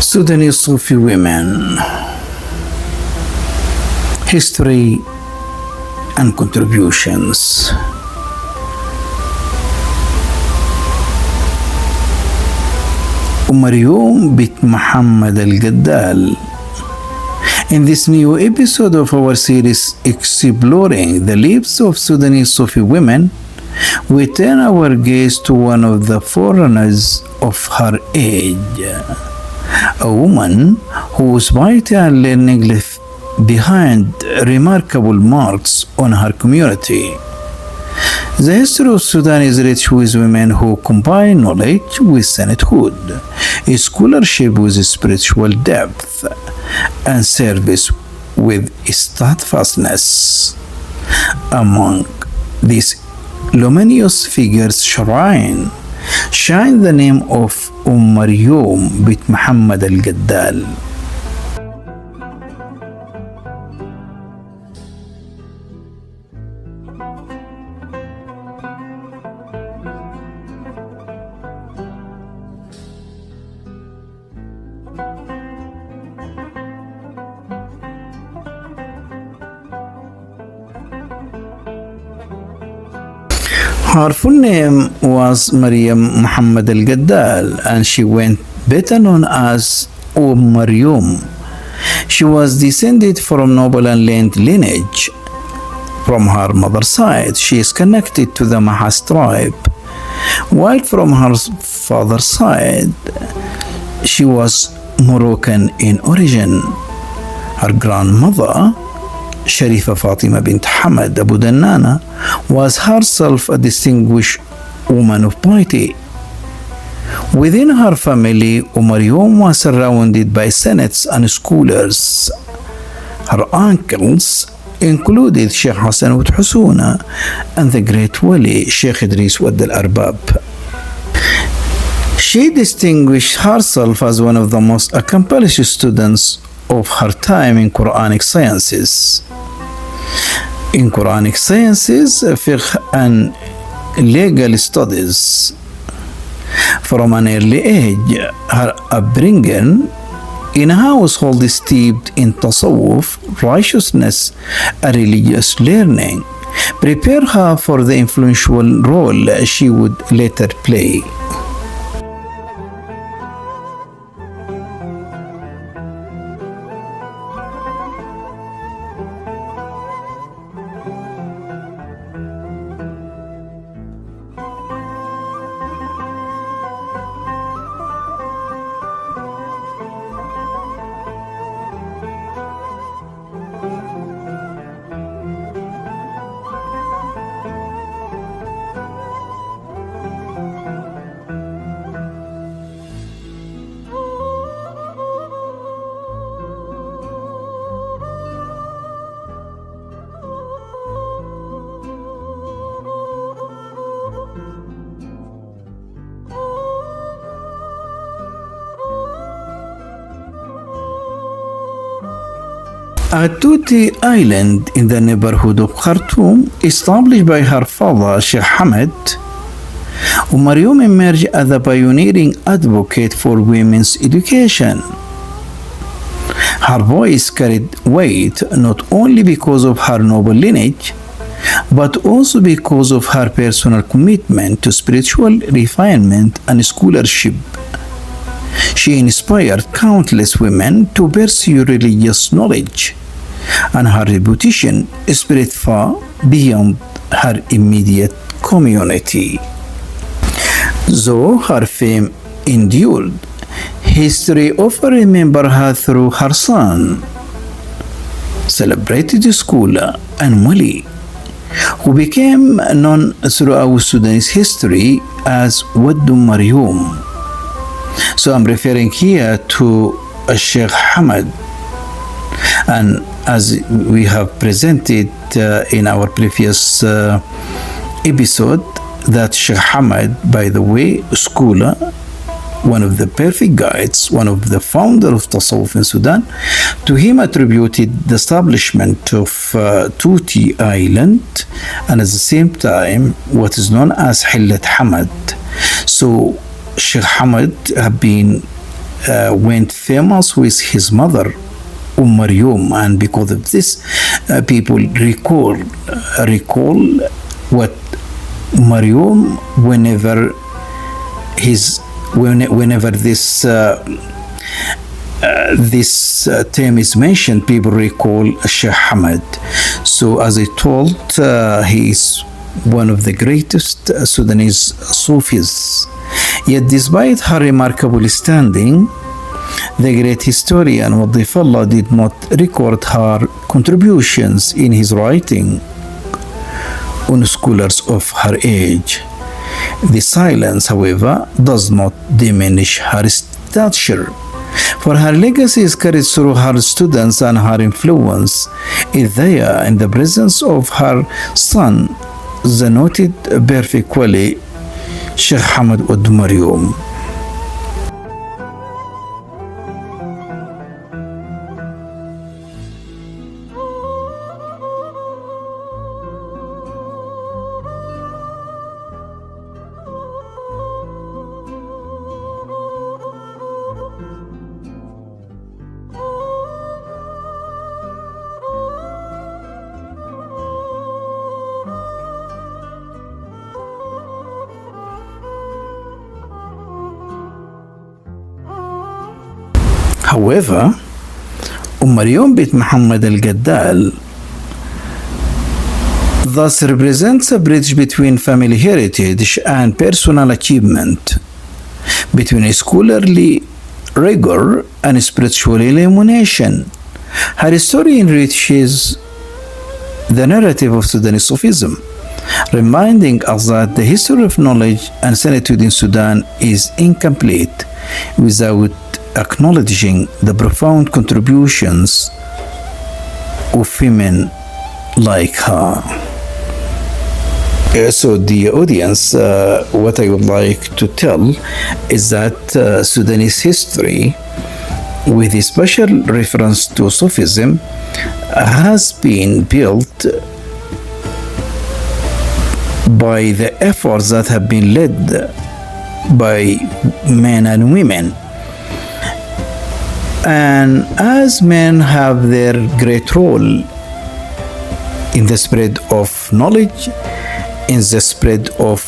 Sudanese Sufi women, history and contributions. Um-Maryyom bint Muhammad Al-Qaddal. In this new episode of our series exploring the lives of Sudanese Sufi women, we turn our gaze to one of the forerunners of her age, a woman whose vital learning left behind remarkable marks on her community. The history of Sudan is rich with women who combine knowledge with sainthood, scholarship with spiritual depth, and service with steadfastness. Among these luminous figures shine the name of Um-Maryyom bint Muhammad Al-Qaddal. Her full name was Um-Maryyom Muhammad Al-Qaddal, and she went better known as Um-Maryyom. She was descended from noble and learned lineage. From her mother's side, she is connected to the Mahas tribe, while from her father's side, she was Moroccan in origin. Her grandmother, Sharifa Fatima bint Hamad Abu Dannana, was herself a distinguished woman of piety. Within her family, Um-Maryyom was surrounded by saints and scholars. Her uncles included Sheikh Hassan Wad Husuna and the great Wali Sheikh Idris Wad Al-Arbab. She distinguished herself as one of the most accomplished students of her time in Quranic sciences. In Quranic sciences, fiqh and legal studies. From an early age, her upbringing in a household steeped in tasawwuf, righteousness, and religious learning prepared her for the influential role she would later play. At Tuti Island in the neighborhood of Khartoum, established by her father Sheikh Hamad, Um-Maryyom emerged as a pioneering advocate for women's education. Her voice carried weight not only because of her noble lineage, but also because of her personal commitment to spiritual refinement and scholarship. She inspired countless women to pursue religious knowledge, and her reputation spread far beyond her immediate community. Though her fame endured, history often remembers her through her son, celebrated scholar and Wali, who became known throughout Sudanese history as Wad Um-Maryyom. So I'm referring here to Sheikh Hamad, and as we have presented in our previous episode, that Sheikh Hamad, by the way, scholar, one of the perfect guides, one of the founder of Tasawwuf in Sudan, to him attributed the establishment of Tuti Island, and at the same time what is known as Hillat Hamad. So Sheikh Hamad have been went famous with his mother, Um-Maryyom, and because of this, people recall what Maryoum whenever this term is mentioned, people recall Sheikh Hamad. So as I told, he is one of the greatest Sudanese Sufis. Yet despite her remarkable standing, the great historian Wadifallah did not record her contributions in his writing on scholars of her age. The silence, however, does not diminish her stature, for her legacy is carried through her students, and her influence is there in the presence of her son, the noted perfect wali, Sheikh Hamad Um-Maryyom. However, Um-Maryyom bint Muhammad Al-Qaddal thus represents a bridge between family heritage and personal achievement, between scholarly rigor and spiritual illumination. Her story enriches the narrative of Sudanese Sufism, reminding us that the history of knowledge and solitude in Sudan is incomplete without acknowledging the profound contributions of women like her. So, the audience, what I would like to tell is that Sudanese history, with a special reference to Sufism, has been built by the efforts that have been led by men and women. And as men have their great role in the spread of knowledge, in the spread of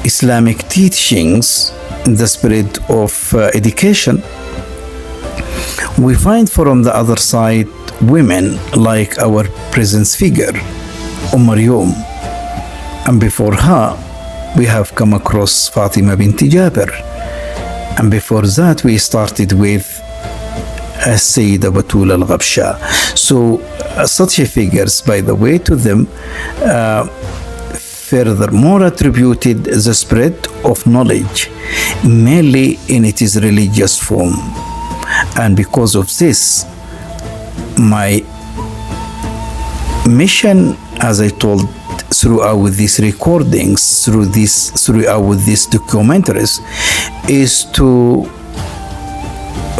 Islamic teachings, in the spread of education, we find from the other side women like our present figure, Um-Maryyom. And before her, we have come across Fatima bint Jabir. And before that, we started with Sayyida Batul al-Ghabsha. So, such figures, by the way, to them, furthermore attributed the spread of knowledge, mainly in its religious form. And because of this, my mission, as I told, throughout these recordings, throughout these documentaries, is to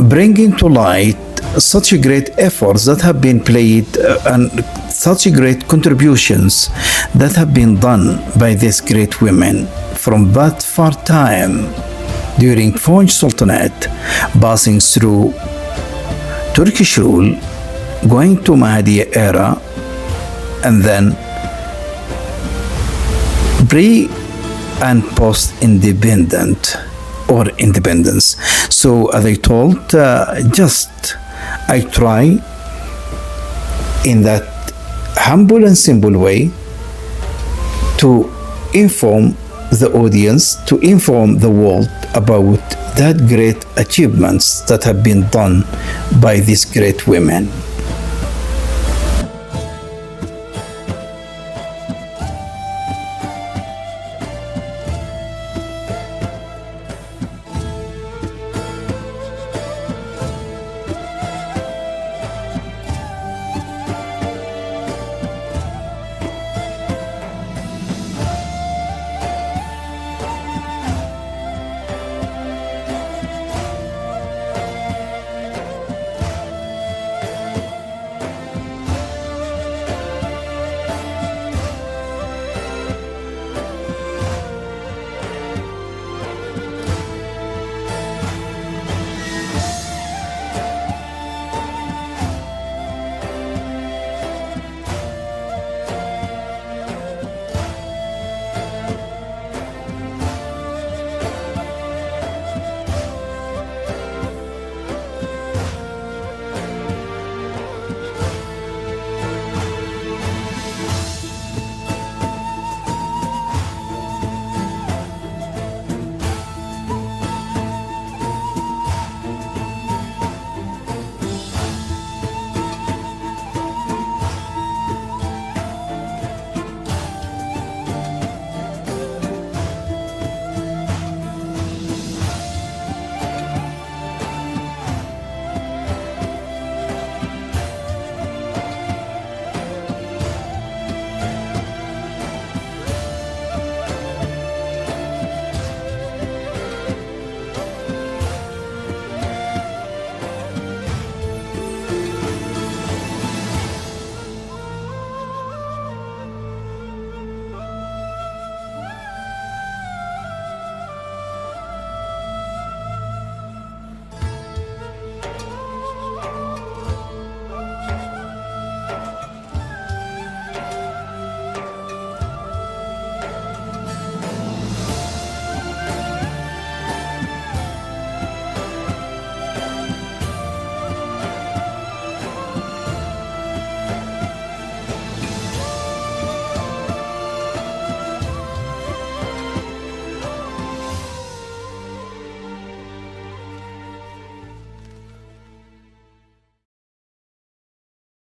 bring into light such great efforts that have been played and such great contributions that have been done by these great women from that far time during French Sultanate, passing through Turkish rule, going to Mahdiya era, and then pre and post independence. So as I told, I try in that humble and simple way to inform the audience, to inform the world about that great achievements that have been done by these great women.